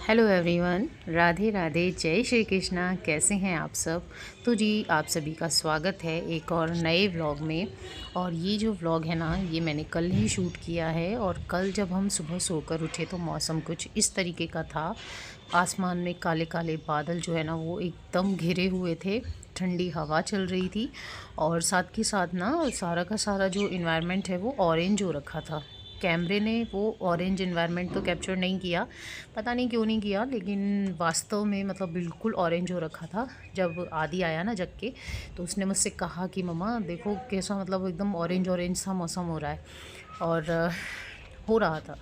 Hello everyone, Radhe Radhe, जय श्री कृष्णा। कैसे हैं आप सब? तो जी आप सभी का स्वागत है एक और नए व्लॉग में। और ये जो व्लॉग है ना, ये मैंने कल ही शूट किया है। और कल जब हम सुबह सोकर उठे तो मौसम कुछ इस तरीके का था। आसमान में काले काले बादल जो है ना वो एकदम घिरे हुए थे, ठंडी हवा चल रही थी और साथ के साथ ना सारा का सारा जो इन्वायरमेंट है वो ऑरेंज हो रखा था। कैमरे ने वो ऑरेंज इन्वायरमेंट तो कैप्चर नहीं किया, पता नहीं क्यों नहीं किया, लेकिन वास्तव में मतलब बिल्कुल ऑरेंज हो रखा था। जब आदि आया ना जग के, तो उसने मुझसे कहा कि मम्मा देखो कैसा मतलब एकदम ऑरेंज ऑरेंज सा मौसम हो रहा है। और हो रहा था।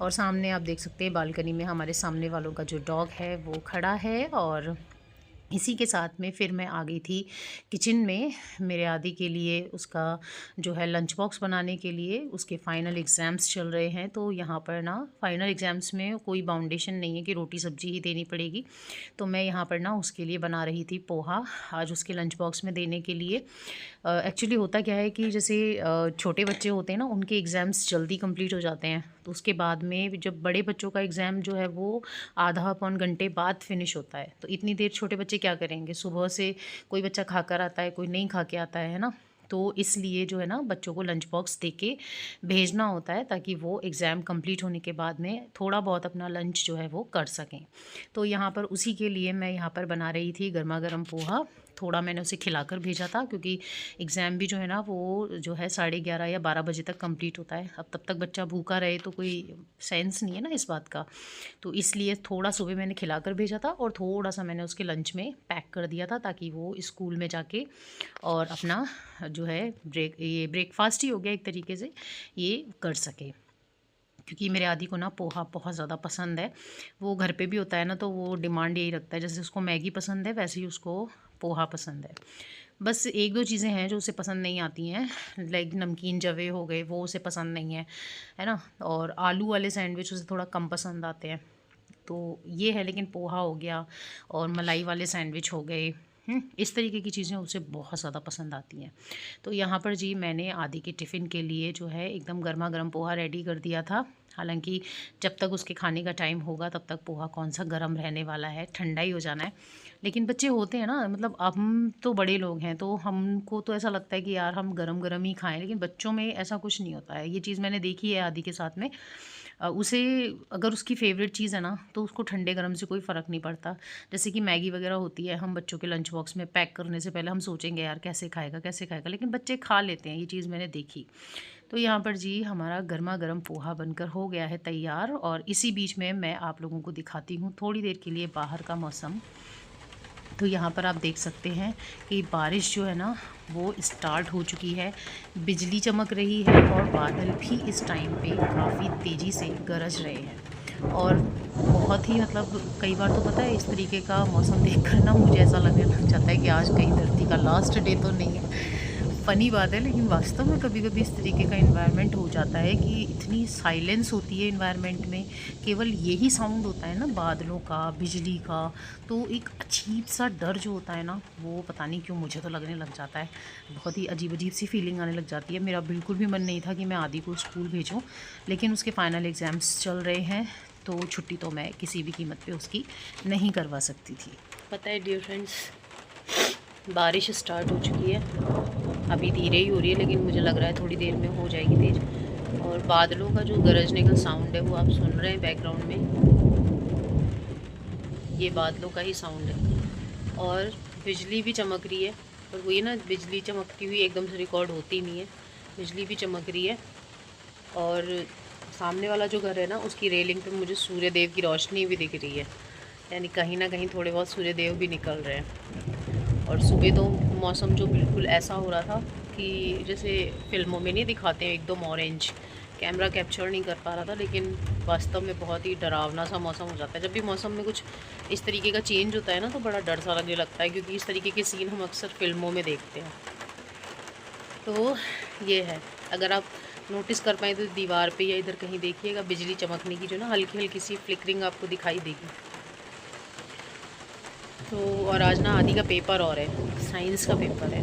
और सामने आप देख सकते हैं बालकनी में हमारे सामने वालों का जो डॉग है वो खड़ा है। और इसी के साथ में फिर मैं आ गई थी किचन में मेरे आदि के लिए उसका जो है लंच बॉक्स बनाने के लिए। उसके फ़ाइनल एग्ज़ाम्स चल रहे हैं, तो यहाँ पर ना फ़ाइनल एग्ज़ाम्स में कोई बाउंडेशन नहीं है कि रोटी सब्ज़ी ही देनी पड़ेगी। तो मैं यहाँ पर ना उसके लिए बना रही थी पोहा, आज उसके लंच बॉक्स में देने के लिए। एक्चुअली होता क्या है कि जैसे छोटे बच्चे होते हैं ना, उनके एग्ज़ाम्स जल्दी कंप्लीट हो जाते हैं, तो उसके बाद में जब बड़े बच्चों का एग्ज़ाम जो है वो आधा पौन घंटे बाद फिनिश होता है। तो इतनी देर छोटे बच्चे क्या करेंगे? सुबह से कोई बच्चा खा कर आता है, कोई नहीं खा के आता है ना। तो इसलिए जो है ना बच्चों को लंच बॉक्स दे के भेजना होता है, ताकि वो एग्ज़ाम कंप्लीट होने के बाद में थोड़ा बहुत अपना लंच जो है वो कर सकें। तो यहाँ पर उसी के लिए मैं यहाँ पर बना रही थी गर्मा गर्म पोहा। थोड़ा मैंने उसे खिलाकर भेजा था, क्योंकि एग्ज़ाम भी जो है ना वो जो है 11:30 या 12 बजे तक कंप्लीट होता है। अब तब तक बच्चा भूखा रहे तो कोई सेंस नहीं है ना इस बात का। तो इसलिए थोड़ा सुबह मैंने खिलाकर भेजा था और थोड़ा-सा मैंने उसके लंच में पैक कर दिया था, ताकि वो स्कूल में जाके और अपना जो है ब्रेकफ़ास्ट ही हो गया एक तरीके से, ये कर सके। क्योंकि मेरे आदी को ना पोहा बहुत ज़्यादा पसंद है। वो घर पे भी होता है ना, तो वो डिमांड यही रखता है, जैसे उसको मैगी पसंद है वैसे ही उसको पोहा पसंद है। बस 1-2 चीज़ें हैं जो उसे पसंद नहीं आती हैं, लाइक नमकीन जवे हो गए, वो उसे पसंद नहीं है ना? और आलू वाले सैंडविच उसे थोड़ा कम पसंद आते हैं। तो ये है, लेकिन पोहा हो गया और मलाई वाले सैंडविच हो गए, इस तरीके की चीज़ें उसे बहुत ज़्यादा पसंद आती हैं। तो यहाँ पर जी मैंने आदि के टिफ़िन के लिए जो है एकदम गर्मा गर्म पोहा रेडी कर दिया था। हालांकि जब तक उसके खाने का टाइम होगा तब तक पोहा कौन सा गर्म रहने वाला है, ठंडा ही हो जाना है। लेकिन बच्चे होते हैं ना, मतलब हम तो बड़े लोग हैं, तो हमको तो ऐसा लगता है कि यार हम गरम गरम ही खाएं, लेकिन बच्चों में ऐसा कुछ नहीं होता है। ये चीज़ मैंने देखी है आदि के साथ में। उसे अगर उसकी फ़ेवरेट चीज़ है ना, तो उसको ठंडे गरम से कोई फ़र्क नहीं पड़ता। जैसे कि मैगी वगैरह होती है, हम बच्चों के लंच बॉक्स में पैक करने से पहले हम सोचेंगे यार कैसे खाएगा कैसे खाएगा, लेकिन बच्चे खा लेते हैं, ये चीज़ मैंने देखी। तो यहाँ पर जी हमारा गर्मा गर्म पोहा बनकर हो गया है तैयार। और इसी बीच में मैं आप लोगों को दिखाती हूँ थोड़ी देर के लिए बाहर का मौसम। तो यहाँ पर आप देख सकते हैं कि बारिश जो है ना वो स्टार्ट हो चुकी है, बिजली चमक रही है और बादल भी इस टाइम पे काफ़ी तेज़ी से गरज रहे हैं। और बहुत ही मतलब कई बार तो पता है इस तरीके का मौसम देखकर ना मुझे ऐसा लगने लग जाता है कि आज कहीं धरती का लास्ट डे तो नहीं है। फ़नी बात है, लेकिन वास्तव में कभी-कभी इस तरीके का एनवायरनमेंट हो जाता है कि इतनी साइलेंस होती है एनवायरनमेंट में, केवल यही साउंड होता है ना बादलों का, बिजली का। तो एक अजीब-सा डर जो होता है ना, वो पता नहीं क्यों मुझे तो लगने लग जाता है। बहुत ही अजीब-अजीब सी फीलिंग आने लग जाती है। मेरा बिल्कुल भी मन नहीं था कि मैं आदि को स्कूल भेजूँ, लेकिन उसके फाइनल एग्ज़ाम्स चल रहे हैं, तो छुट्टी तो मैं किसी भी कीमत पे उसकी नहीं करवा सकती थी। पता है डियर फ्रेंड्स, बारिश स्टार्ट हो चुकी है। अभी धीरे ही हो रही है, लेकिन मुझे लग रहा है थोड़ी देर में हो जाएगी तेज़। और बादलों का जो गरजने का साउंड है वो आप सुन रहे हैं बैकग्राउंड में, ये बादलों का ही साउंड है। और बिजली भी चमक रही है, और वही ना बिजली चमकती हुई एकदम से रिकॉर्ड होती नहीं है, बिजली भी चमक रही है। और सामने वाला जो घर है ना, उसकी रेलिंग पे मुझे सूर्य देव की रोशनी भी दिख रही है, यानी कहीं ना कहीं थोड़े बहुत सूर्य देव भी निकल रहे हैं। और सुबह तो मौसम जो बिल्कुल ऐसा हो रहा था कि जैसे फ़िल्मों में नहीं दिखाते हैं एकदम ऑरेंज, कैमरा कैप्चर नहीं कर पा रहा था, लेकिन वास्तव में बहुत ही डरावना सा मौसम हो जाता है। जब भी मौसम में कुछ इस तरीके का चेंज होता है ना, तो बड़ा डर सा लगने लगता है, क्योंकि इस तरीके के सीन हम अक्सर फ़िल्मों में देखते हैं। तो ये है, अगर आप नोटिस कर पाएँ तो दीवार पे या इधर कहीं देखिएगा बिजली चमकने की जो ना हल्की हल्की सी फ्लिकरिंग आपको दिखाई देगी। तो और आज ना आदि का पेपर और है, साइंस का पेपर है।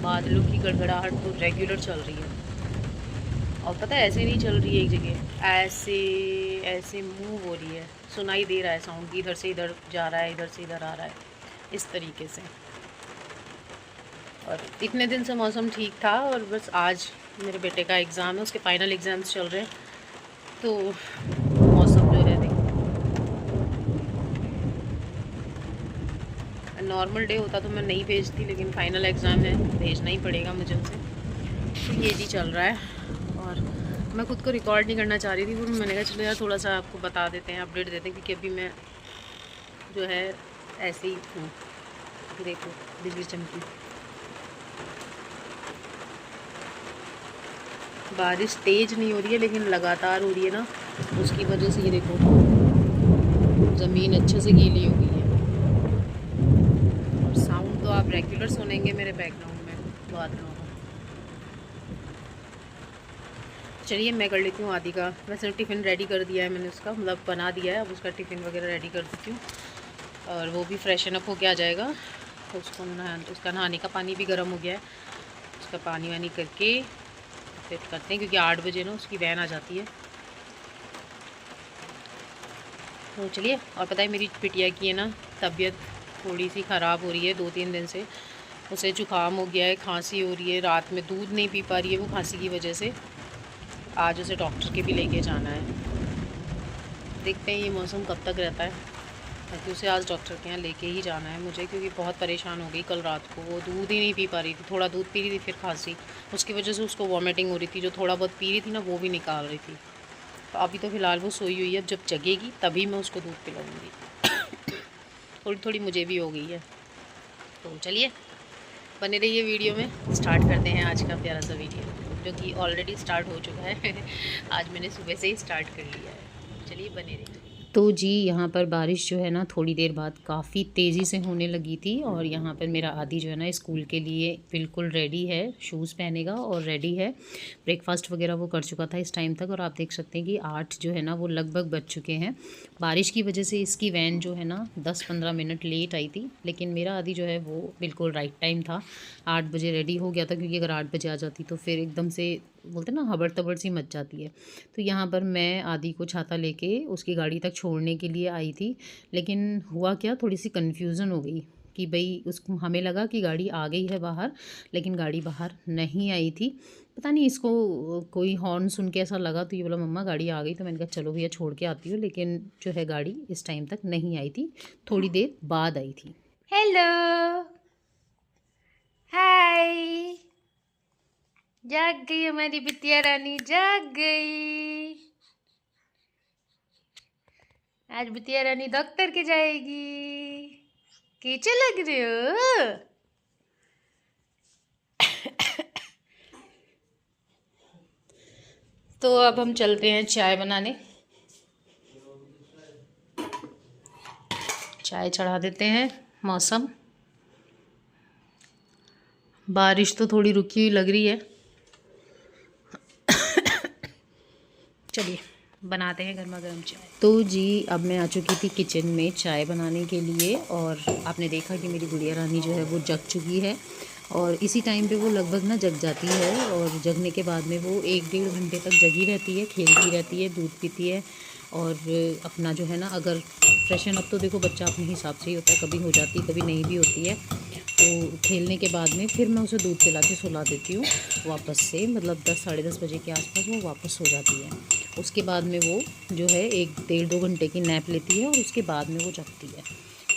बादलों की गड़गड़ाहट तो रेगुलर चल रही है। और पता है ऐसे नहीं चल रही है एक जगह, ऐसे ऐसे मूव हो रही है, सुनाई दे रहा है साउंड कि इधर से इधर जा रहा है, इधर से इधर आ रहा है, इस तरीके से। और इतने दिन से मौसम ठीक था और बस आज मेरे बेटे का एग्ज़ाम है, उसके फाइनल एग्ज़ाम्स चल रहे हैं, तो मौसम जो है देखो, नॉर्मल डे होता तो मैं नहीं भेजती, लेकिन फ़ाइनल एग्ज़ाम है, भेजना ही पड़ेगा मुझे उसे। तो ये जी चल रहा है। और मैं खुद को रिकॉर्ड नहीं करना चाह रही थी, फिर मैंने कहा चलो यार थोड़ा सा आपको बता देते हैं, अपडेट देते हैं, क्योंकि अभी मैं जो है ऐसे ही हूँ। देखो बिजली चमकी, बारिश तेज़ नहीं हो रही है लेकिन लगातार हो रही है ना, उसकी वजह से ये देखो ज़मीन अच्छे से गीली हो गई है। और साउंड तो आप रेगुलर सुनेंगे मेरे बैकग्राउंड में बादलों का। चलिए मैं कर लेती हूँ आदि का, वैसे टिफ़िन रेडी कर दिया है मैंने, उसका मतलब बना दिया है, अब उसका टिफ़िन वगैरह रेडी कर देती हूँ और वो भी फ्रेशन अप होके आ जाएगा। तो उसका नहाने का पानी भी गर्म हो गया है, उसका पानी वानी करके फिर करते हैं, क्योंकि 8 बजे ना उसकी वैन आ जाती है। तो चलिए। और पता है मेरी बिटिया की है ना तबीयत थोड़ी सी ख़राब हो रही है 2-3 दिन से, उसे जुकाम हो गया है, खांसी हो रही है, रात में दूध नहीं पी पा रही है वो खांसी की वजह से। आज उसे डॉक्टर के भी लेके जाना है, देखते हैं ये मौसम कब तक रहता है, ताकि उसे आज डॉक्टर के यहाँ लेके ही जाना है मुझे, क्योंकि बहुत परेशान हो गई कल रात को, वो दूध ही नहीं पी पा रही थी, थोड़ा दूध पी रही थी फिर खांसी, उसकी वजह से उसको वॉमिटिंग हो रही थी, जो थोड़ा बहुत पी रही थी ना वो भी निकाल रही थी। तो अभी तो फ़िलहाल वो सोई हुई है, जब जगेगी तभी मैं उसको दूध पिलाऊँगी। थोड़ी थोड़ी मुझे भी हो गई है। तो चलिए बने रहिए वीडियो में, स्टार्ट करते हैं आज का प्यारा सा वीडियो, जो कि ऑलरेडी स्टार्ट हो चुका है। आज मैंने सुबह से ही स्टार्ट कर लिया है, चलिए बने रहिए। तो जी यहाँ पर बारिश जो है ना थोड़ी देर बाद काफ़ी तेज़ी से होने लगी थी, और यहाँ पर मेरा आदि जो है ना स्कूल के लिए बिल्कुल रेडी है, शूज़ पहनेगा और रेडी है, ब्रेकफास्ट वगैरह वो कर चुका था इस टाइम तक। और आप देख सकते हैं कि 8 जो है ना वो लगभग बज चुके हैं। बारिश की वजह से इसकी वैन जो है ना 10-15 मिनट लेट आई थी, लेकिन मेरा आदि जो है वो बिल्कुल राइट टाइम था, 8 बजे रेडी हो गया था, क्योंकि अगर 8 बजे आ जाती तो फिर एकदम से बोलते ना हबड़ तबड़ सी मच जाती है। तो यहाँ पर मैं आदि को छाता लेके उसकी गाड़ी तक छोड़ने के लिए आई थी, लेकिन हुआ क्या, थोड़ी सी कन्फ्यूज़न हो गई कि भाई उसको, हमें लगा कि गाड़ी आ गई है बाहर, लेकिन गाड़ी बाहर नहीं आई थी। पता नहीं इसको कोई हॉर्न सुन के ऐसा लगा, तो ये बोला मम्मा गाड़ी आ गई, तो मैंने कहा चलो भैया छोड़ के आती हूँ, लेकिन जो है गाड़ी इस टाइम तक नहीं आई थी, थोड़ी देर बाद आई थी। हेलो, हाय, जाग गई हमारी बिटिया रानी, जाग गई। आज बिटिया रानी डॉक्टर के जाएगी, कैसे लग रहे हो? तो अब हम चलते हैं चाय बनाने, चाय चढ़ा देते हैं। मौसम, बारिश तो थोड़ी रुकी हुई लग रही है, चलिए बनाते हैं गर्मा गर्म चाय। तो जी अब मैं आ चुकी थी किचन में चाय बनाने के लिए, और आपने देखा कि मेरी गुड़िया रानी जो है वो जग चुकी है, और इसी टाइम पे वो लगभग ना जग जाती है, और जगने के बाद में वो 1-1.5 घंटे तक जगी रहती है, खेलती रहती है, दूध पीती है, और अपना जो है ना, अगर फ्रेशन अप तो देखो बच्चा अपने हिसाब से ही होता है, कभी हो जाती है कभी नहीं भी होती है, तो खेलने के बाद में फिर मैं उसे दूध पिला के सुला देती हूँ वापस से, मतलब 10-10:30 बजे के आसपास वो वापस हो जाती है। उसके बाद में वो जो है 1-1.5-2 घंटे की नैप लेती है, और उसके बाद में वो जगती है।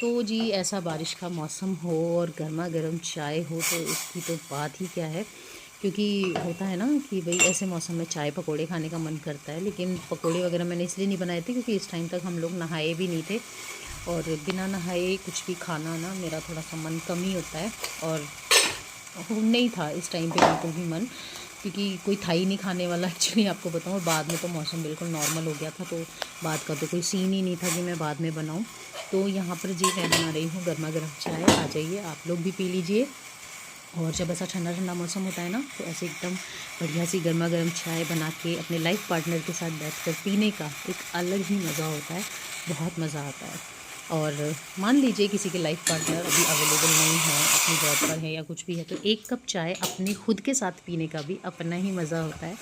तो जी ऐसा बारिश का मौसम हो और गर्मा गर्म चाय हो, तो इसकी तो बात ही क्या है, क्योंकि होता है ना कि भाई ऐसे मौसम में चाय पकोड़े खाने का मन करता है, लेकिन पकोड़े वगैरह मैंने इसलिए नहीं बनाए थे क्योंकि इस टाइम तक हम लोग नहाए भी नहीं थे, और बिना नहाए कुछ भी खाना ना मेरा थोड़ा सा मन कम ही होता है, और नहीं था इस टाइम पे बिल्कुल भी मन, क्योंकि कोई था ही नहीं खाने वाला एक्चुअली आपको बताऊँ। बाद में तो मौसम बिल्कुल नॉर्मल हो गया था, तो बाद का तो कोई सीन ही नहीं था कि मैं बाद में बनाऊँ। तो यहाँ पर जी मैं बना रही हूँ गर्मा गर्म चाय, आ जाइए आप लोग भी पी लीजिए। और जब ऐसा ठंडा ठंडा मौसम होता है ना, तो ऐसे एकदम बढ़िया सी गर्मा गर्म चाय बना के अपने लाइफ पार्टनर के साथ बैठकर पीने का एक अलग ही मज़ा होता है, बहुत मज़ा आता है। और मान लीजिए किसी के लाइफ पार्टनर अभी अवेलेबल नहीं है, अपनी जॉब पर है या कुछ भी है, तो एक कप चाय अपने खुद के साथ पीने का भी अपना ही मज़ा होता है।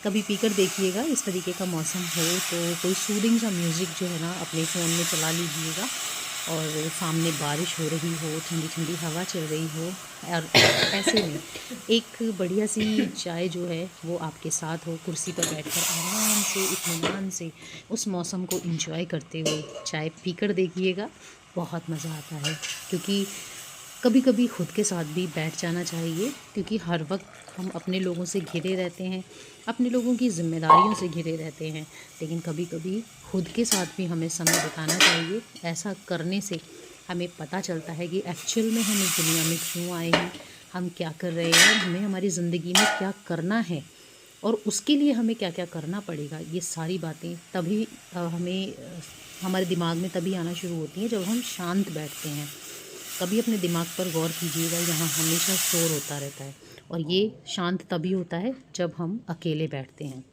कभी पीकर देखिएगा। इस तरीके का मौसम हो तो कोई सूदिंग सा म्यूज़िक जो है ना अपने फ़ोन में चला लीजिएगा, और सामने बारिश हो रही हो, ठंडी ठंडी हवा चल रही हो, और ऐसे में एक बढ़िया सी चाय जो है वो आपके साथ हो, कुर्सी पर बैठकर आराम से इत्मीनान से उस मौसम को एंजॉय करते हुए चाय पीकर देखिएगा। बहुत मज़ा आता है, क्योंकि कभी कभी खुद के साथ भी बैठ जाना चाहिए, क्योंकि हर वक्त हम अपने लोगों से घिरे रहते हैं, अपने लोगों की ज़िम्मेदारियों से घिरे रहते हैं, लेकिन कभी कभी खुद के साथ भी हमें समय बिताना चाहिए। ऐसा करने से हमें पता चलता है कि एक्चुअल में हम इस दुनिया में क्यों आए हैं, हम क्या कर रहे हैं, और हमें हमारी ज़िंदगी में क्या करना है, और उसके लिए हमें क्या क्या करना पड़ेगा। ये सारी बातें तभी हमारे दिमाग में तभी आना शुरू होती हैं जब हम शांत बैठते हैं। कभी अपने दिमाग पर गौर कीजिएगा, यहाँ हमेशा शोर होता रहता है, और ये शांत तभी होता है जब हम अकेले बैठते हैं।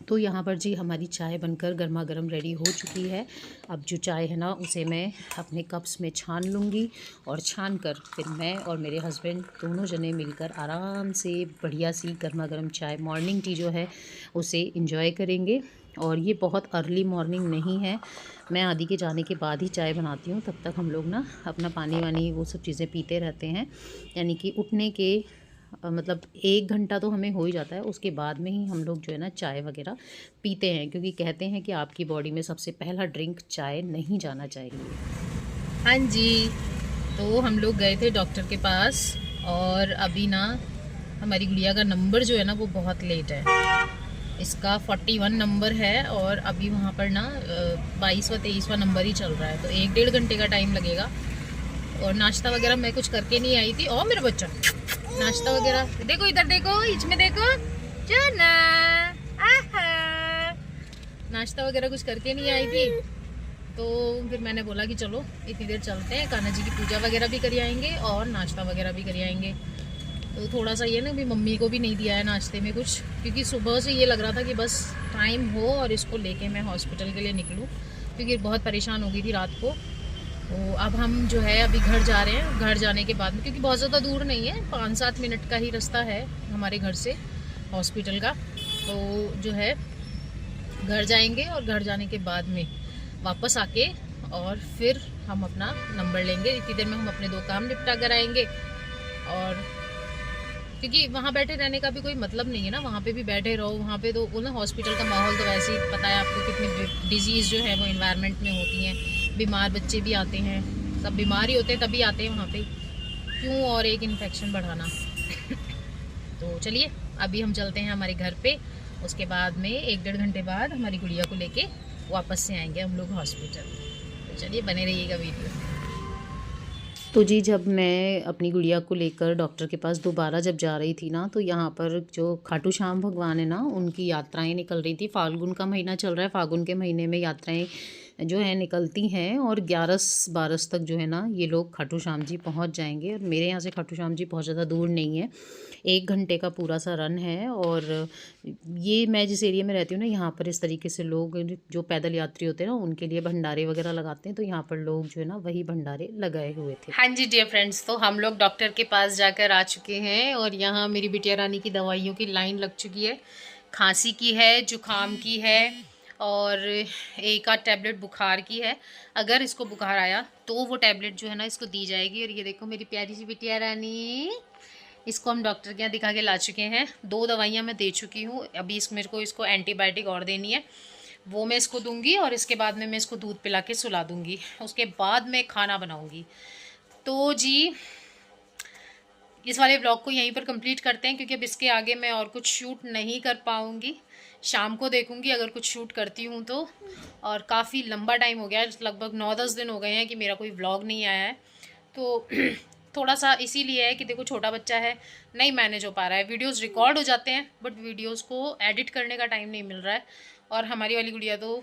तो यहाँ पर जी हमारी चाय बनकर गर्मा गर्म रेडी हो चुकी है। अब जो चाय है ना उसे मैं अपने कप्स में छान लूँगी, और छान कर फिर मैं और मेरे हस्बैंड दोनों जने मिलकर आराम से बढ़िया सी गर्मा गर्म चाय, मॉर्निंग टी जो है उसे इंजॉय करेंगे। और ये बहुत अर्ली मॉर्निंग नहीं है, मैं आदि के जाने के बाद ही चाय बनाती हूँ। तब तक हम लोग ना अपना पानी वानी वो सब चीज़ें पीते रहते हैं, यानी कि उठने के मतलब 1 घंटा तो हमें हो ही जाता है, उसके बाद में ही हम लोग जो है ना चाय वगैरह पीते हैं, क्योंकि कहते हैं कि आपकी बॉडी में सबसे पहला ड्रिंक चाय नहीं जाना चाहिए। हाँ जी, तो हम लोग गए थे डॉक्टर के पास, और अभी ना हमारी गुड़िया का नंबर जो है ना वो बहुत लेट है। इसका 41 नंबर है, और अभी वहाँ पर ना 22वां 23वां नंबर ही चल रहा है, तो 1-1.5 घंटे का टाइम लगेगा। और नाश्ता वगैरह मैं कुछ करके नहीं आई थी। और मेरा बच्चा नाश्ता वगैरह देखो, इधर देखो, इच में देखो, जाना नाश्ता वगैरह कुछ करके नहीं आई थी। तो फिर मैंने बोला कि चलो इतनी देर चलते हैं, कान्हा जी की पूजा वगैरह भी कर आएंगे और नाश्ता वगैरह भी कर आएंगे। तो थोड़ा सा ये ना भी मम्मी को भी नहीं दिया है नाश्ते में कुछ, क्योंकि सुबह से ये लग रहा था कि बस टाइम हो और इसको लेके मैं हॉस्पिटल के लिए निकलूँ, क्योंकि बहुत परेशान हो गई थी रात को। तो अब हम जो है अभी घर जा रहे हैं। घर जाने के बाद में, क्योंकि बहुत ज़्यादा दूर नहीं है, 5-7 मिनट का ही रास्ता है हमारे घर से हॉस्पिटल का, तो जो है घर जाएंगे, और घर जाने के बाद में वापस आके और फिर हम अपना नंबर लेंगे। इतनी देर में हम अपने 2 काम निपटा कर आएंगे, और क्योंकि वहाँ बैठे रहने का भी कोई मतलब नहीं है ना, वहाँ पे भी बैठे रहो, वहाँ पे तो वो ना हॉस्पिटल का माहौल तो वैसे ही पता है आपको, कितनी डिजीज़ जो है वो इन्वायरमेंट में होती हैं, बीमार बच्चे भी आते हैं, सब बीमार ही होते हैं तभी आते हैं वहाँ पे, क्यों और एक इन्फेक्शन बढ़ाना। तो चलिए अभी हम चलते हैं हमारे घर पे, उसके बाद में 1-1.5 घंटे बाद हमारी गुड़िया को लेके वापस से आएंगे हम लोग हॉस्पिटल। तो चलिए बने रहिएगा वीडियो। तो जी जब मैं अपनी गुड़िया को लेकर डॉक्टर के पास दोबारा जब जा रही थी ना, तो यहाँ पर जो खाटू श्याम भगवान है ना उनकी यात्राएं निकल रही थी। फाल्गुन का महीना चल रहा है, फाल्गुन के महीने में यात्राएं जो है निकलती हैं, और 11-12 तक जो है ना ये लोग खाटू श्याम जी पहुँच जाएंगे। और मेरे यहाँ से खाटू श्याम जी बहुत ज़्यादा दूर नहीं है, 1 घंटे का पूरा सा रन है। और ये मैं जिस एरिया में रहती हूँ ना, यहाँ पर इस तरीके से लोग जो पैदल यात्री होते हैं ना उनके लिए भंडारे वगैरह लगाते हैं, तो यहाँ पर लोग जो है ना वही भंडारे लगाए हुए थे। हाँ जी डियर फ्रेंड्स, तो हम लोग डॉक्टर के पास जाकर आ चुके हैं, और यहाँ मेरी बिटिया रानी की दवाइयों की लाइन लग चुकी है। खांसी की है, जुकाम की है, और एक आध टैबलेट बुखार की है। अगर इसको बुखार आया तो वो टैबलेट जो है ना इसको दी जाएगी। और ये देखो मेरी प्यारी सी बिटिया रानी, इसको हम डॉक्टर के यहाँ दिखा के ला चुके हैं। 2 दवाइयाँ मैं दे चुकी हूँ, अभी मेरे को इसको एंटीबायोटिक और देनी है, वो मैं इसको दूंगी, और इसके बाद में मैं इसको दूध पिला के सुला दूंगी, उसके बाद मैं खाना बनाऊंगी। तो जी इस वाले ब्लॉग को यहीं पर कंप्लीट करते हैं, क्योंकि अब इसके आगे मैं और कुछ शूट नहीं कर पाऊँगी। शाम को देखूँगी अगर कुछ शूट करती हूँ तो। और काफ़ी लंबा टाइम हो गया है, लगभग 9-10 दिन हो गए हैं कि मेरा कोई व्लॉग नहीं आया है। तो थोड़ा सा इसीलिए है कि देखो छोटा बच्चा है, नहीं मैनेज हो पा रहा है। वीडियोस रिकॉर्ड हो जाते हैं बट वीडियोस को एडिट करने का टाइम नहीं मिल रहा है। और हमारी वाली गुड़िया तो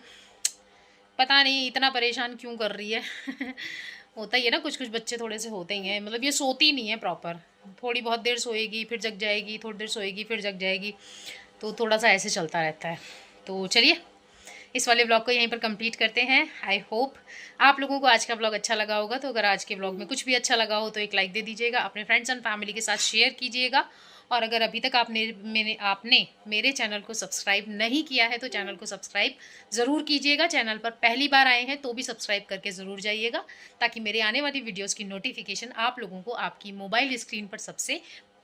पता नहीं इतना परेशान क्यों कर रही है। होता ही है ना, कुछ कुछ बच्चे थोड़े से होते ही हैं, मतलब ये सोती नहीं है प्रॉपर, थोड़ी बहुत देर सोएगी फिर जग जाएगी, थोड़ी देर सोएगी फिर जग जाएगी, तो थोड़ा सा ऐसे चलता रहता है। तो चलिए इस वाले व्लॉग को यहीं पर कंप्लीट करते हैं। आई होप आप लोगों को आज का व्लॉग अच्छा लगा होगा। तो अगर आज के व्लॉग में कुछ भी अच्छा लगा हो तो एक लाइक दे दीजिएगा, अपने फ्रेंड्स एंड फैमिली के साथ शेयर कीजिएगा। और अगर अभी तक आपने मेरे चैनल को सब्सक्राइब नहीं किया है तो चैनल को सब्सक्राइब ज़रूर कीजिएगा। चैनल पर पहली बार आए हैं तो भी सब्सक्राइब करके ज़रूर जाइएगा, ताकि मेरे आने वाली वीडियोज़ की नोटिफिकेशन आप लोगों को आपकी मोबाइल स्क्रीन पर सबसे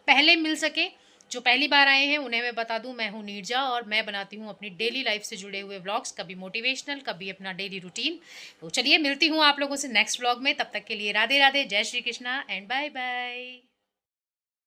पहले मिल सके। जो पहली बार आए हैं उन्हें मैं बता दूं, मैं हूं नीरजा और मैं बनाती हूं अपनी डेली लाइफ से जुड़े हुए व्लॉग्स, कभी मोटिवेशनल, कभी अपना डेली रूटीन। तो चलिए मिलती हूं आप लोगों से नेक्स्ट व्लॉग में। तब तक के लिए राधे राधे, जय Shri Krishna and bye bye.